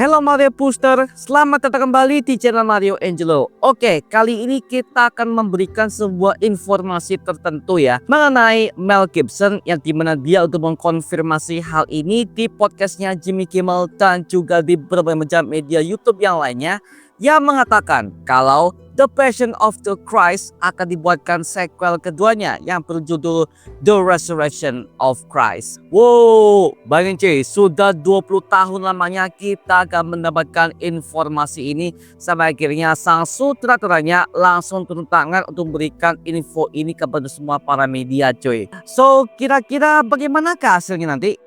Halo Mario Booster, selamat datang kembali di channel Mario Angelo. Oke, kali ini kita akan memberikan sebuah informasi tertentu ya mengenai Mel Gibson, yang dimana dia untuk mengkonfirmasi hal ini di podcastnya Jimmy Kimmel dan juga di berbagai macam media YouTube yang lainnya, yang mengatakan kalau The Passion of the Christ akan dibuatkan sequel keduanya yang berjudul The Resurrection of Christ. Wow, bayangin cuy, sudah 20 tahun lamanya kita akan mendapatkan informasi ini, sampai akhirnya sang sutradaranya langsung turun tangan untuk memberikan info ini kepada semua para media cuy. So, kira-kira bagaimanakah hasilnya nanti?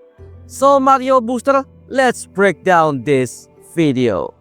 So, Mario Booster, let's break down this video.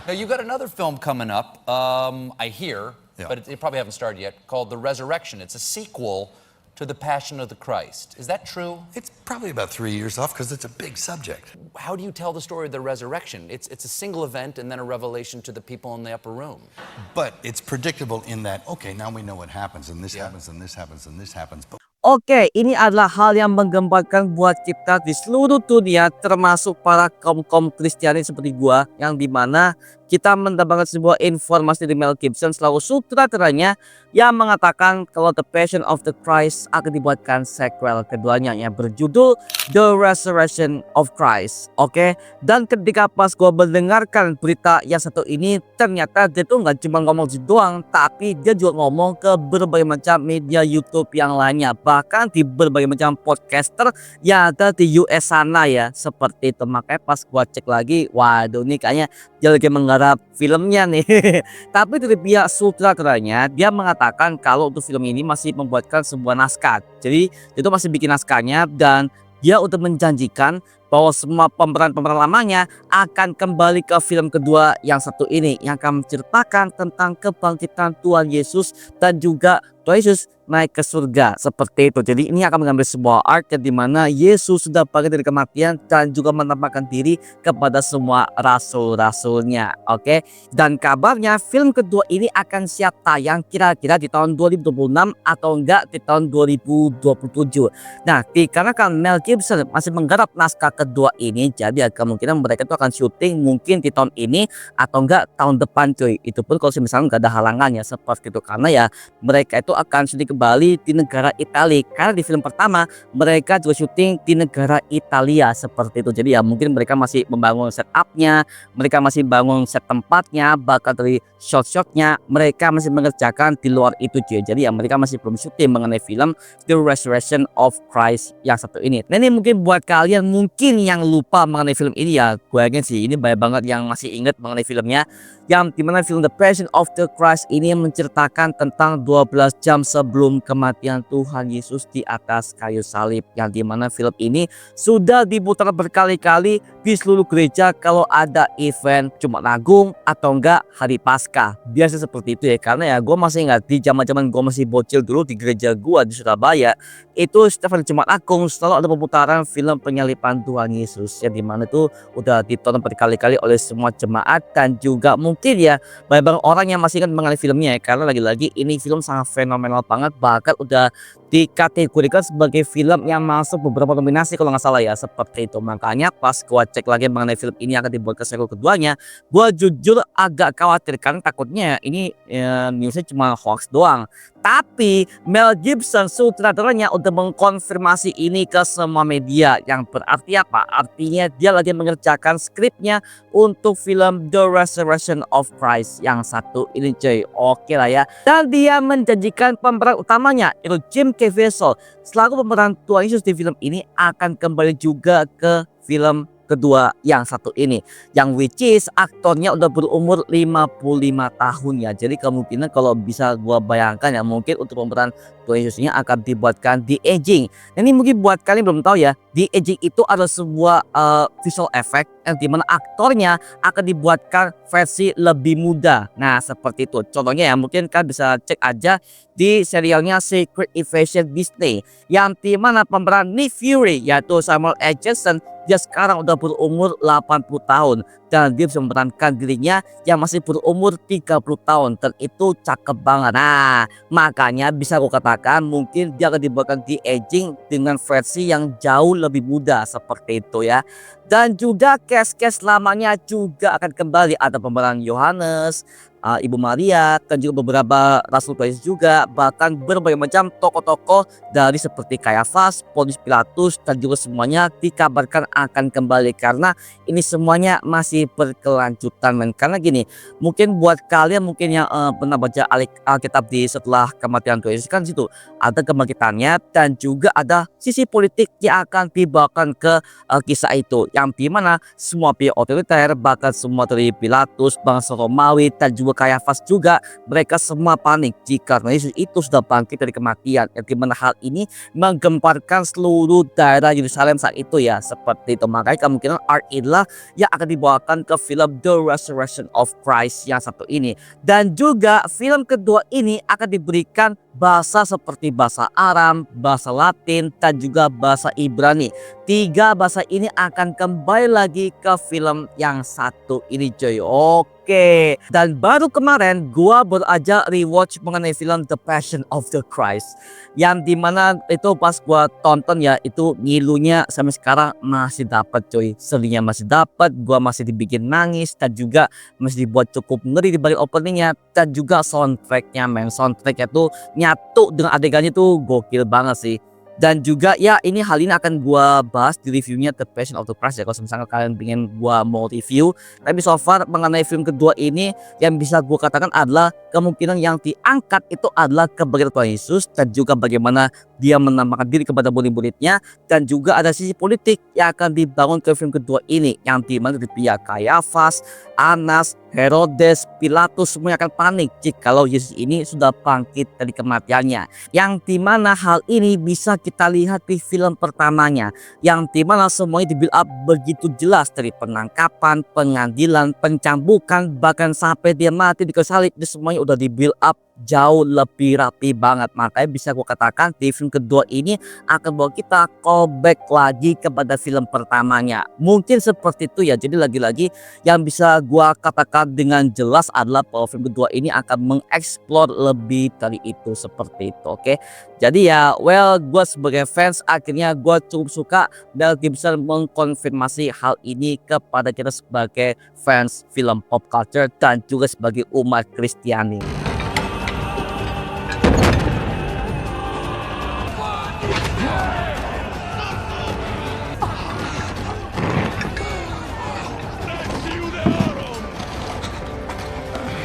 Now, you got another film coming up, I hear, but it probably haven't started yet, called The Resurrection. It's a sequel to The Passion of the Christ. Is that true? It's probably about 3 years off because it's a big subject. How do you tell the story of the resurrection? It's a single event and then a revelation to the people in the upper room. But it's predictable in that, okay, now we know what happens, and this happens, and this happens, and this happens. But Oke, ini adalah hal yang menggembarkan buat kita di seluruh dunia, termasuk para kaum Kristiani seperti gua, yang dimana kita mendapatkan sebuah informasi dari Mel Gibson selaku sutradaranya yang mengatakan kalau The Passion of the Christ akan dibuatkan sequel keduanya yang berjudul The Resurrection of Christ. Oke, dan ketika pas gua mendengarkan berita yang satu ini, ternyata dia tuh nggak cuma ngomong gitu doang, tapi dia juga ngomong ke berbagai macam media YouTube yang lainnya, bahkan di berbagai macam podcaster yang ada di US sana ya, seperti itu. Makanya pas gua cek lagi, waduh, ini kayaknya dia lagi menggarap filmnya nih. Tapi dari pihak sutradaranya, dia mengatakan kalau untuk film ini masih membuatkan sebuah naskah. Jadi itu masih bikin naskahnya, dan dia untuk menjanjikan bahwa semua pemeran-pemeran lamanya akan kembali ke film kedua yang satu ini, yang akan menceritakan tentang kebangkitan Tuhan Yesus dan juga Tuhan Yesus naik ke surga, seperti itu. Jadi ini akan mengambil sebuah arc di mana Yesus sudah bangkit dari kematian dan juga menampakkan diri kepada semua rasul-rasulnya. Oke, dan kabarnya film kedua ini akan siap tayang kira-kira di tahun 2026 atau enggak di tahun 2027. Nah, dikarenakan Mel Gibson masih menggarap naskah kedua ini, jadi kemungkinan mereka itu akan syuting mungkin di tahun ini atau enggak tahun depan cuy. Itu pun kalau misalnya enggak ada halangannya seperti itu, karena ya mereka itu akan syuting kembali di negara Italia, karena di film pertama mereka juga syuting di negara Italia seperti itu. Jadi ya mungkin mereka masih membangun setupnya, mereka masih bangun set tempatnya, bahkan dari shot-shotnya mereka masih mengerjakan di luar itu cuy. Jadi ya mereka masih belum syuting mengenai film The Resurrection of Christ yang satu ini. Nah, ini mungkin buat kalian mungkin yang lupa mengenai film ini ya, gue yakin sih ini banyak banget yang masih ingat mengenai filmnya, yang dimana film The Passion of the Christ ini menceritakan tentang 12 jam sebelum kematian Tuhan Yesus di atas kayu salib, yang dimana film ini sudah diputar berkali-kali di seluruh gereja kalau ada event Jumat Agung atau enggak hari Paskah. Biasa seperti itu ya, karena ya gue masih ingat di zaman-zaman gue masih bocil dulu di gereja gue di Surabaya, itu setiap hari Jumat Agung selalu ada pemutaran film penyaliban Tuhan Yesus, yang dimana itu udah ditonton berkali-kali oleh semua jemaat, dan juga mungkin ya banyak orang yang masih ingat mengenai filmnya ya, karena lagi-lagi ini film sangat fenomenal banget, bahkan udah dikategorikan sebagai film yang masuk beberapa nominasi kalau nggak salah ya, seperti itu. Makanya pas gua cek lagi mengenai film ini akan dibuat ke sequel keduanya, gua jujur agak khawatir, kan takutnya ini newsnya cuma hoax doang. Tapi Mel Gibson sutradaranya udah mengkonfirmasi ini ke semua media, yang berarti apa? Artinya dia lagi mengerjakan skripnya untuk film The Resurrection of Christ yang satu ini cuy. Oke lah ya. Dan dia menjanjikan pemeran utamanya itu Jim Caviezel selaku pemeran Tuhan Yesus di film ini akan kembali juga ke film kedua yang satu ini, yang which is aktornya udah berumur 55 tahun ya. Jadi kemungkinan kalau bisa gua bayangkan ya, mungkin untuk pemeran Tuhan Yesus ini akan dibuatkan de-aging. Nah, ini mungkin buat kalian belum tahu ya, de-aging itu adalah sebuah visual effect yang dimana aktornya akan dibuatkan versi lebih muda. Nah, seperti itu. Contohnya ya, mungkin kalian bisa cek aja di serialnya Secret Invasion Disney, yang dimana pemeran Nick Fury yaitu Samuel L. Jackson, dia sekarang udah berumur 80 tahun dan dia bisa memerankan dirinya yang masih berumur 30 tahun, dan itu cakep banget. Nah, makanya bisa aku katakan mungkin dia akan dibuatkan di aging dengan versi yang jauh lebih muda seperti itu ya. Dan juga cast-cast lamanya juga akan kembali, ada pemeran Yohanes, Ibu Maria, dan juga beberapa Rasul Tuhan Yesus juga, bahkan berbagai macam tokoh-tokoh dari seperti Kayafas, Pontius Pilatus, dan juga semuanya dikabarkan akan kembali, karena ini semuanya masih berkelanjutan men. Karena gini, mungkin buat kalian mungkin yang pernah baca Alkitab di setelah kematian Tuhan Yesus, kan situ ada kebangkitannya dan juga ada sisi politik yang akan dibawakan ke kisah itu, yang dimana semua pihak otoriter, bahkan semua dari Pilatus, bangsa Romawi, dan juga Kayafas juga, mereka semua panik jika Yesus itu sudah bangkit dari kematian, yang dimana hal ini menggemparkan seluruh daerah Yerusalem saat itu ya, seperti itu. Makanya kemungkinan art inilah yang akan dibawakan ke film The Resurrection of Christ yang satu ini. Dan juga film kedua ini akan diberikan bahasa seperti bahasa Aram, bahasa Latin, dan juga bahasa Ibrani. 3 bahasa ini akan kembali lagi ke film yang satu ini coy. Oke. Dan baru kemarin gua baru aja rewatch mengenai film The Passion of the Christ, yang dimana itu pas gua tonton ya, itu ngilunya sampai sekarang masih dapat coy. Sedihnya masih dapat, gua masih dibikin nangis, dan juga masih dibuat cukup ngeri di balik openingnya, dan juga soundtracknya men. Soundtracknya tuh nyatu dengan adegannya tuh gokil banget sih. Dan juga ya, ini hal ini akan gua bahas di reviewnya The Passion of the Christ ya, kalau misalnya kalian pengen gua mau review. Tapi so far mengenai film kedua ini yang bisa gua katakan adalah kemungkinan yang diangkat itu adalah keberadaan Tuhan Yesus, dan juga bagaimana dia menampakkan diri kepada murid-muridnya, dan juga ada sisi politik yang akan dibangun ke film kedua ini, yang dimana di pihak Kayafas, Anas, Herodes, Pilatus semuanya akan panik jikalau Yesus ini sudah bangkit dari kematiannya, yang dimana hal ini bisa kita lihat di film pertamanya, yang dimana semuanya di build up begitu jelas, dari penangkapan, pengadilan, pencambukan, bahkan sampai dia mati di kayu salib, itu semuanya udah di build up jauh lebih rapi banget. Makanya bisa gua katakan di film kedua ini akan bawa kita callback lagi kepada film pertamanya, mungkin seperti itu ya. Jadi lagi-lagi yang bisa gua katakan dengan jelas adalah bahwa film kedua ini akan mengeksplor lebih dari itu, seperti itu. Oke, jadi ya well, gua sebagai fans akhirnya gua cukup suka dan bisa mengkonfirmasi hal ini kepada kita sebagai fans film pop culture dan juga sebagai umat Kristiani.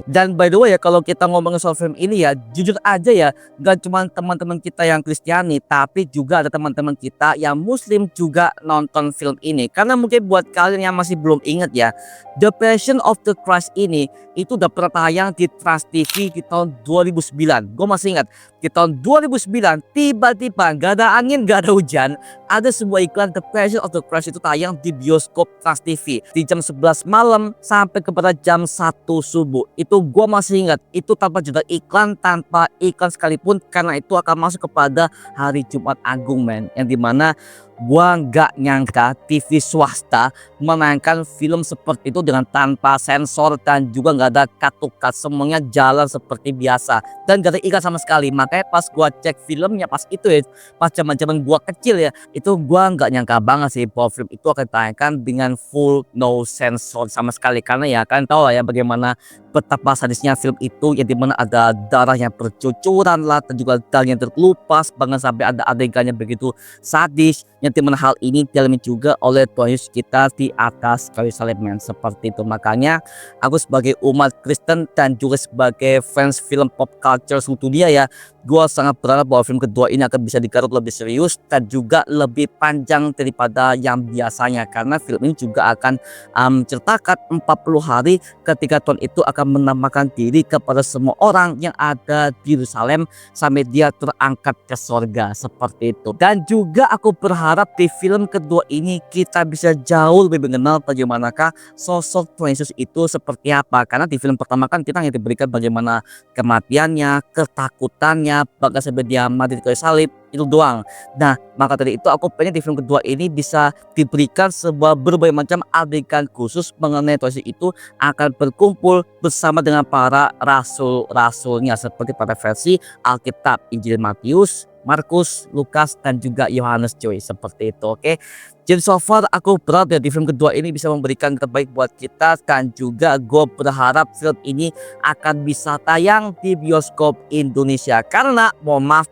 Dan by the way ya, kalau kita ngomongin soal film ini ya, jujur aja ya, gak cuma teman-teman kita yang Kristiani, tapi juga ada teman-teman kita yang Muslim juga nonton film ini. Karena mungkin buat kalian yang masih belum ingat ya, The Passion of the Christ ini itu udah pernah tayang di Trans TV di tahun 2009. Gue masih ingat, di tahun 2009 tiba-tiba gak ada angin, gak ada hujan, ada sebuah iklan The Passion of the Christ itu tayang di bioskop Trans TV di jam 11 malam sampai kepada jam 1 subuh. Itu gue masih ingat, itu tanpa jeda iklan, tanpa iklan sekalipun, karena itu akan masuk kepada hari Jumat Agung men, yang dimana gua nggak nyangka TV swasta menayangkan film seperti itu dengan tanpa sensor, dan juga nggak ada cut-to-cut, semuanya jalan seperti biasa dan gak ada iklan sama sekali. Makanya pas gua cek filmnya pas itu ya, pas zaman-zaman gua kecil ya, itu gua nggak nyangka banget sih bahwa film itu akan ditayangkan dengan full no sensor sama sekali. Karena ya kan tahu lah ya bagaimana betapa sadisnya film itu, yang dimana ada darah yang bercucuran lah, dan juga darah yang terkelupas, bahkan sampai ada adegannya begitu sadis, Yang dimana hal ini dialami juga oleh Tuhan Yesus kita di atas kayu salib, men. Seperti itu. Makanya aku sebagai umat Kristen dan juga sebagai fans film pop culture seluruh dunia ya, gue sangat berharap bahwa film kedua ini akan bisa digarap lebih serius dan juga lebih panjang daripada yang biasanya, karena film ini juga akan menceritakan 40 hari ketika Tuhan itu akan menampakkan diri kepada semua orang yang ada di Yerusalem sampai dia terangkat ke sorga, seperti itu. Dan juga aku berharap di film kedua ini kita bisa jauh lebih mengenal bagaimanakah sosok Tuhan Yesus itu seperti apa, karena di film pertama kan kita hanya diberikan bagaimana kematiannya, ketakutannya, bahkan sampai dia mati di kayu salib, itu doang. Nah, maka dari itu aku pengen di film kedua ini bisa diberikan sebuah berbagai macam adegan khusus mengenai Tuhan Yesus itu akan berkumpul bersama dengan para rasul-rasulnya, seperti pada versi Alkitab Injil Matius, Markus, Lukas, dan juga Yohanes, cuy, seperti itu. Oke. Jadi so far aku berharap ya di film kedua ini bisa memberikan terbaik buat kita, dan juga gue berharap film ini akan bisa tayang di bioskop Indonesia, karena mohon maaf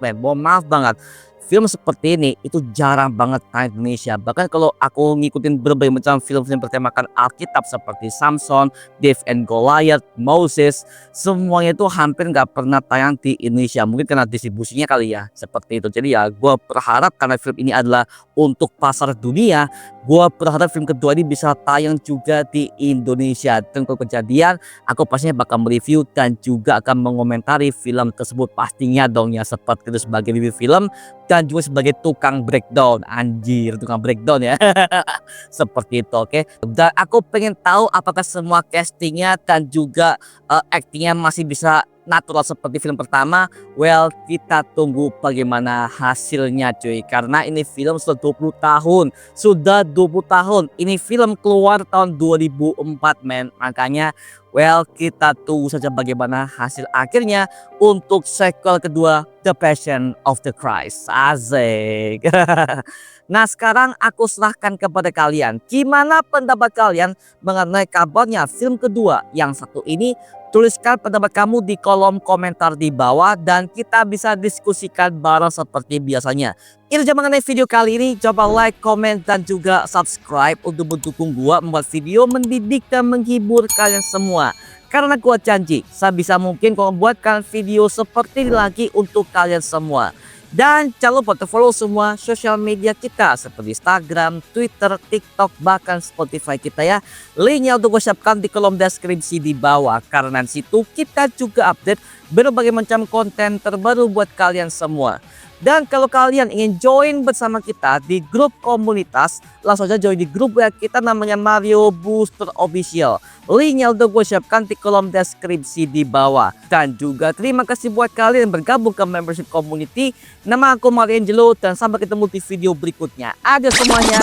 banget, film seperti ini itu jarang banget tayang di Indonesia. Bahkan kalau aku ngikutin berbagai macam film-film bertemakan Alkitab seperti Samson, David and Goliath, Moses, semuanya itu hampir nggak pernah tayang di Indonesia. Mungkin karena distribusinya kali ya, seperti itu. Jadi ya gue berharap karena film ini adalah untuk pasar dunia, gue berharap film kedua ini bisa tayang juga di Indonesia. Dan kalau kejadian, aku pastinya bakal mereview dan juga akan mengomentari film tersebut pastinya dong ya, seperti itu, sebagai review film dan juga sebagai tukang breakdown. Anjir, tukang breakdown ya. Seperti itu, oke. Dan aku pengen tahu apakah semua castingnya dan juga actingnya masih bisa natural seperti film pertama. Well, kita tunggu bagaimana hasilnya, cuy, karena ini film sudah 20 tahun. Ini film keluar tahun 2004, men. Makanya well, kita tunggu saja bagaimana hasil akhirnya untuk sequel kedua The Passion of the Christ. Asik. Nah, sekarang aku serahkan kepada kalian. Gimana pendapat kalian mengenai kabarnya film kedua yang satu ini? Tuliskan pendapat kamu di kolom komentar di bawah dan kita bisa diskusikan bareng seperti biasanya. Itu aja mengenai video kali ini. Coba like, comment, dan juga subscribe untuk mendukung gua membuat video mendidik dan menghibur kalian semua. Karena gua janji sebisa mungkin gua membuatkan video seperti ini lagi untuk kalian semua. Dan jangan lupa follow semua sosial media kita seperti Instagram, Twitter, TikTok, bahkan Spotify kita ya. Linknya untuk gue siapkan di kolom deskripsi di bawah, karena di situ kita juga update berbagai macam konten terbaru buat kalian semua. Dan kalau kalian ingin join bersama kita di grup komunitas, langsung aja join di grup ya kita, namanya Mario Booster Official. Linknya udah gue siapkan di kolom deskripsi di bawah. Dan juga terima kasih buat kalian yang bergabung ke membership community. Nama aku Mario Angelo dan sampai ketemu di video berikutnya. Ada semuanya.